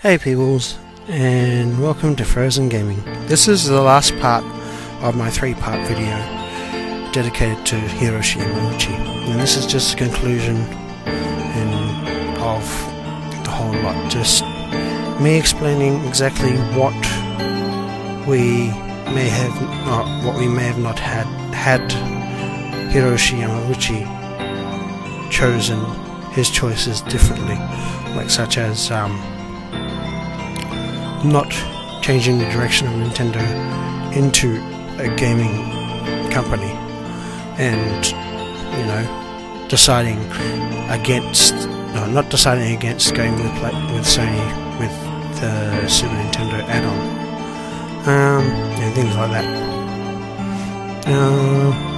Hey peoples, and welcome to Phrozen Gaming. This is the last part of my 3-part video dedicated to Hiroshi Yamauchi, and this is just a conclusion of the whole lot. Just me explaining exactly what we may have not had Hiroshi Yamauchi chosen his choices differently, like such as not changing the direction of Nintendo into a gaming company, and deciding against not deciding against going with Sony with the Super Nintendo add-on, and things like that.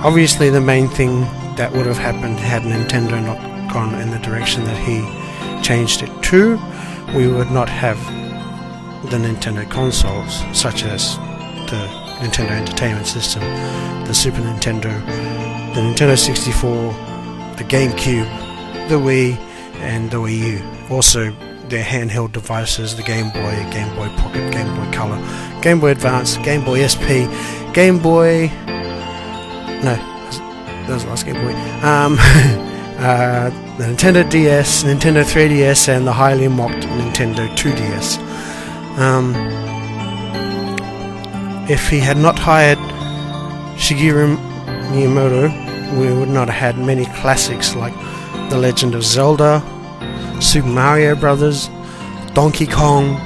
Obviously the main thing that would have happened had Nintendo not gone in the direction that he changed it to, we would not have the Nintendo consoles, such as the Nintendo Entertainment System, the Super Nintendo, the Nintendo 64, the GameCube, the Wii, and the Wii U. Also, their handheld devices, the Game Boy, Game Boy Pocket, Game Boy Color, Game Boy Advance, Game Boy SP, Game Boy... No, that was the last Game Boy. The Nintendo DS, Nintendo 3DS, and the highly mocked Nintendo 2DS. If he had not hired Shigeru Miyamoto, we would not have had many classics like The Legend of Zelda, Super Mario Brothers, Donkey Kong,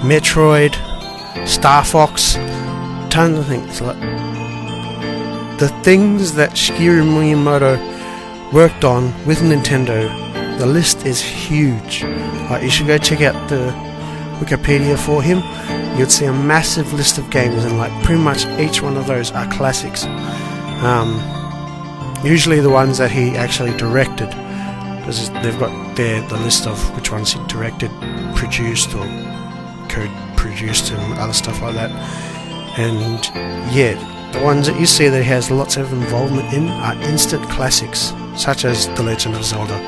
Metroid, Star Fox, tons of things. Like the things that Shigeru Miyamoto worked on with Nintendo, the list is huge. Like, you should go check out the Wikipedia for him. You'd see a massive list of games, and like pretty much each one of those are classics. Usually the ones that he actually directed, because they've got the list of which ones he directed, produced, or co-produced, and other stuff like that. And yeah, the ones that you see that he has lots of involvement in are instant classics, such as The Legend of Zelda,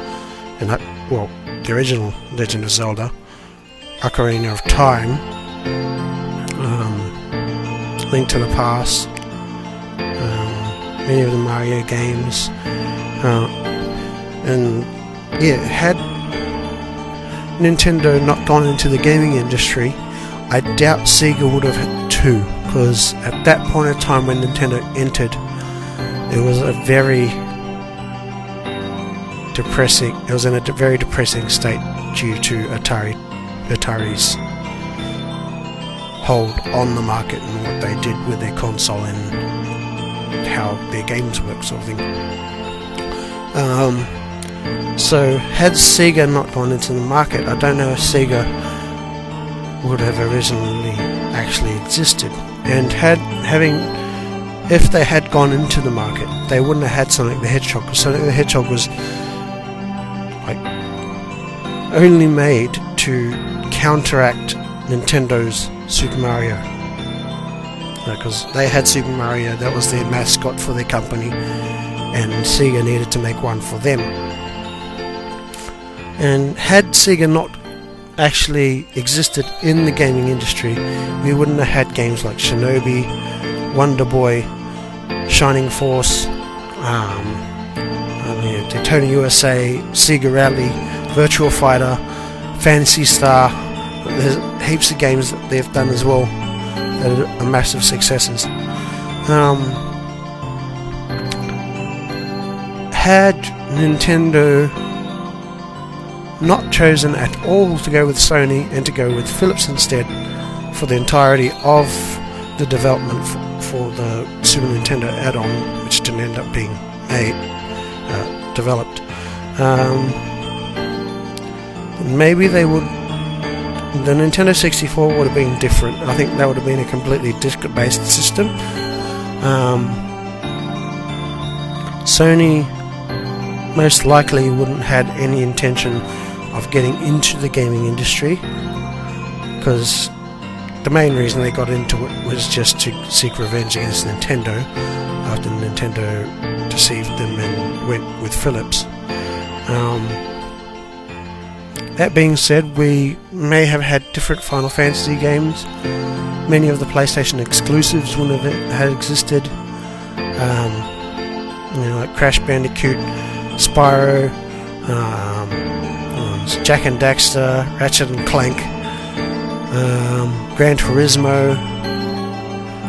and the original Legend of Zelda, Ocarina of Time, Link to the Past, many of the Mario games, and yeah, had Nintendo not gone into the gaming industry, I doubt Sega would have had too, because at that point in time when Nintendo entered, it was a very depressing. It was in a very depressing state due to Atari's hold on the market and what they did with their console and how their games work, sort of thing. So had Sega not gone into the market, I don't know if Sega would have originally actually existed. And if they had gone into the market, they wouldn't have had Sonic the Hedgehog, because Sonic the Hedgehog was only made to counteract Nintendo's Super Mario, because they had Super Mario, that was their mascot for their company, and Sega needed to make one for them. And had Sega not actually existed in the gaming industry, we wouldn't have had games like Shinobi, Wonder Boy, Shining Force, Daytona USA, Sega Rally, Virtual Fighter, Phantasy Star. There's heaps of games that they've done as well that are massive successes. Had Nintendo not chosen at all to go with Sony and to go with Philips instead for the entirety of the development for the Super Nintendo add-on, which didn't end up being developed, maybe the Nintendo 64 would have been different. I think that would have been a completely disc-based system. Sony most likely wouldn't had any intention of getting into the gaming industry, because the main reason they got into it was just to seek revenge against Nintendo after Nintendo deceived them and went with Philips. That being said, we may have had different Final Fantasy games. Many of the PlayStation exclusives wouldn't have had existed. Like Crash Bandicoot, Spyro, Jak and Daxter, Ratchet and Clank, Gran Turismo,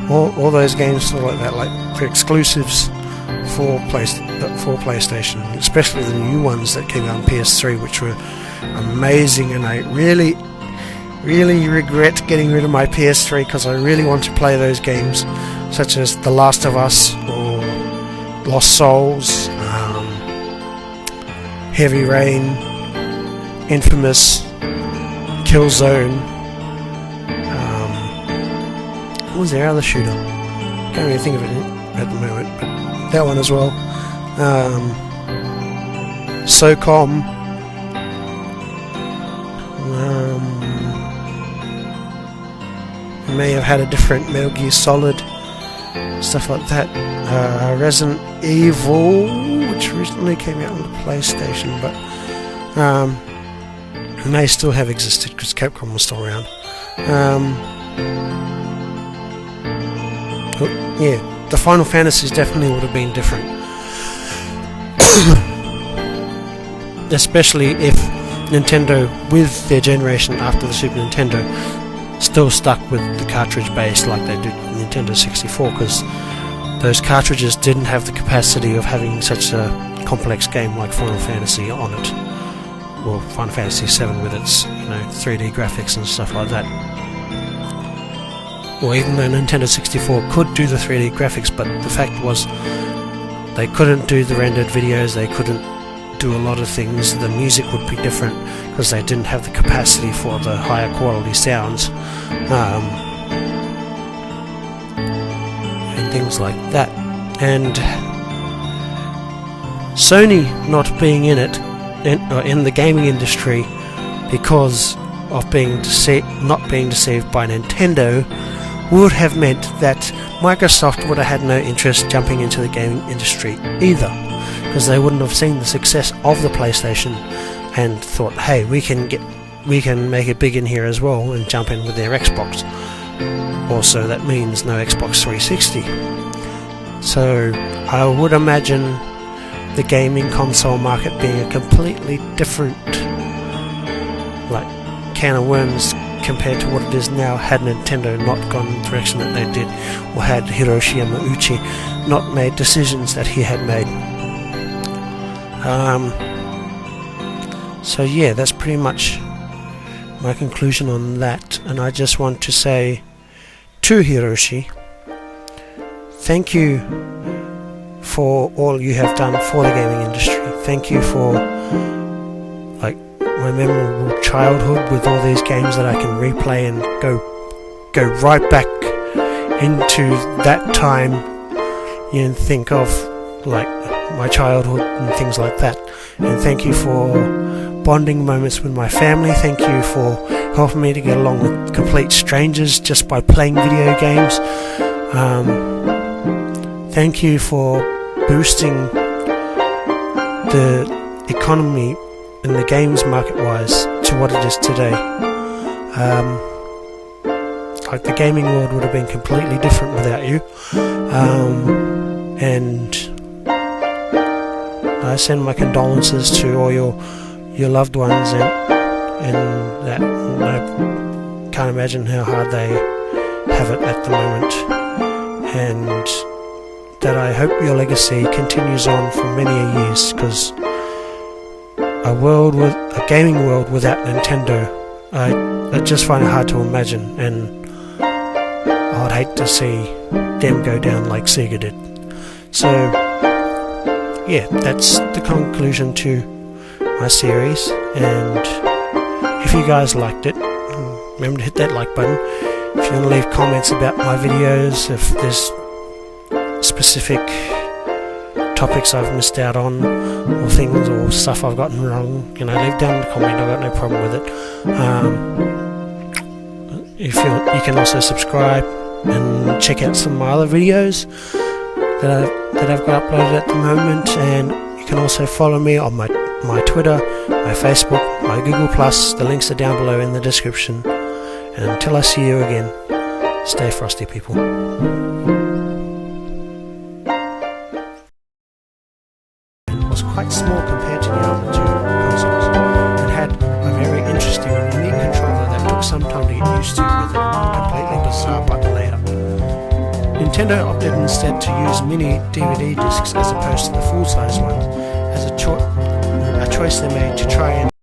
all those games sort of like that, like the exclusives for PlayStation, especially the new ones that came out on PS3, which were amazing. And I really regret getting rid of my PS3 because I really want to play those games, such as The Last of Us or Lost Souls, Heavy Rain, Infamous, Killzone. What was their other shooter? Can't really think of it at the moment, but that one as well. SOCOM. May have had a different Metal Gear Solid, stuff like that. Resident Evil, which recently came out on the PlayStation, but may still have existed because Capcom was still around. The Final Fantasies definitely would have been different. Especially if Nintendo, with their generation after the Super Nintendo, still stuck with the cartridge base like they did with Nintendo 64, because those cartridges didn't have the capacity of having such a complex game like Final Fantasy on it. Well, Final Fantasy 7 with its 3D graphics and stuff like that. Well, even though Nintendo 64 could do the 3D graphics, but the fact was they couldn't do the rendered videos, they couldn't do a lot of things. The music would be different because they didn't have the capacity for the higher quality sounds and things like that. And Sony not being in it, in the gaming industry, because of not being deceived by Nintendo, would have meant that Microsoft would have had no interest jumping into the gaming industry either, because they wouldn't have seen the success of the PlayStation and thought, hey, we can make it big in here as well, and jump in with their Xbox. Also, that means no Xbox 360. So I would imagine the gaming console market being a completely different can of worms compared to what it is now, had Nintendo not gone in the direction that they did, or had Hiroshi Yamauchi not made decisions that he had made. So yeah, that's pretty much my conclusion on that. And I just want to say to Hiroshi, thank you for all you have done for the gaming industry. Thank you for my memorable childhood with all these games that I can replay and go right back into that time and think of my childhood and things like that. And thank you for bonding moments with my family. Thank you for helping me to get along with complete strangers just by playing video games. Thank you for boosting the economy in the games market-wise to what it is today. The gaming world would have been completely different without you. And I send my condolences to all your loved ones, and that I can't imagine how hard they have it at the moment, and that I hope your legacy continues on for many years, because a gaming world without Nintendo, I just find it hard to imagine, and I'd hate to see them go down like Sega did. So yeah, that's the conclusion to my series, and if you guys liked it, remember to hit that like button. If you want to leave comments about my videos, if there's specific topics I've missed out on, or things or stuff I've gotten wrong, leave down in the comment. I've got no problem with it. If you can also subscribe and check out some of my other videos that I've got uploaded at the moment, and you can also follow me on my my Twitter, my Facebook, my Google+. The links are down below in the description. And until I see you again, stay frosty, people. Was quite small compared to the other two consoles. It had a very interesting and unique controller that took some time to get used to with a completely bizarre button layout. Nintendo opted instead to use mini DVD discs as opposed to the full-size ones as a choice they made to try and